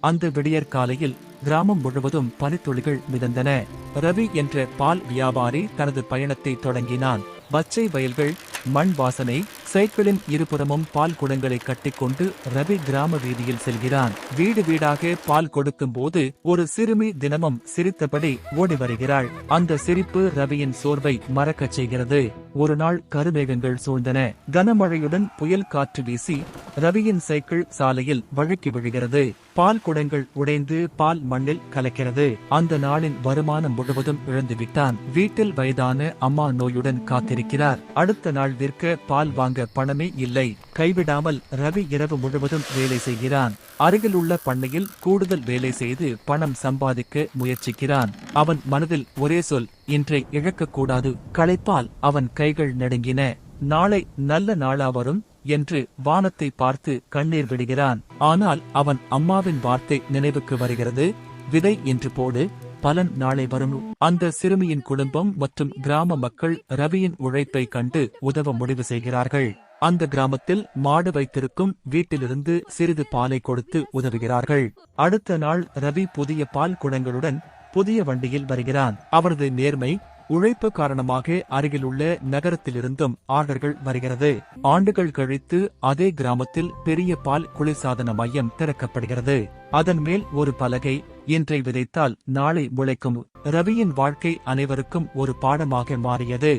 அந்த விடியற்காலையில் கிராமம் முழுவதும் பனித்துளிகள் மிதந்தன. ரவி என்ற பால் வியாபாரி தனது பயணத்தை தொடங்கினான். பச்சை வயல்கள், மண் வாசனை, சைக்கிளின் இருபுறமும் பால் குடங்களை கட்டிக்கொண்டு ரவி கிராம வீதியில் செல்கிறான். வீடு வீடாக பால் கொடுக்கும் போது ஒரு சிறுமி தினமும் சிரித்தபடி ஓடி வருகிறாள். அந்த சிரிப்பு ரவியின் சோர்வை மறக்கச் செய்கிறது. ஒரு நாள் கருமேகங்கள் சூழ்ந்தன. கனமழையுடன் புயல் காற்று வீசி ரவியின் சைக்கிள் சாலையில் வழுக்கி விழுகிறது. பால் குடங்கள் உடைந்து பால் மண்ணில் கலக்கிறது. அந்த நாளின் வருமானம் முழுவதும் இழந்துவிட்டான். வீட்டில் வயதான அம்மா நோயுடன் காத்திருக்கிறார். அடுத்த நாள் விற்க பால் வாங்க பணமே இல்லை. கைவிடாமல் ரவி இரவு முழுவதும் வேலை செய்கிறான். அருகில் உள்ள பண்ணையில் கூடுதல் வேலை செய்து பணம் சம்பாதிக்க முயற்சிக்கிறான். அவன் மனதில் ஒரே சொல், இன்றை இழக்கக்கூடாது. களைப்பால் அவன் கைகள் நடுங்கின. நாளை நல்ல நாளா வரும் என்று வானத்தை பார்த்து கண்ணீர் விடுகிறான். ஆனால் அவன் அம்மாவின் வார்த்தை நினைவுக்கு வருகிறது. விதை என்று போடு, பலன் நாளை வரும். அந்த சிறுமியின் குடும்பம் மற்றும் கிராம மக்கள் ரவியின் உழைப்பை கண்டு உதவ முடிவு செய்கிறார்கள். அந்த கிராமத்தில் மாடு வைத்திருக்கும் வீட்டிலிருந்து சிறிது பாலை கொடுத்து உதவுகிறார்கள். அடுத்த நாள் ரவி புதிய பால் குடங்களுடன் புதிய வண்டியில் வருகிறான். அவரது நேர்மை, உழைப்பு காரணமாக அருகிலுள்ள நகரத்திலிருந்தும் ஆர்டர்கள் வருகிறது. ஆண்டுகள் கழித்து அதே கிராமத்தில் பெரிய பால் குளிர்சாதன மையம் திறக்கப்படுகிறது. அதன் மேல் ஒரு பலகை, இன்றை விதைத்தால் நாளை முளைக்கும். ரவியின் வாழ்க்கை அனைவருக்கும் ஒரு பாடமாக மாறியது.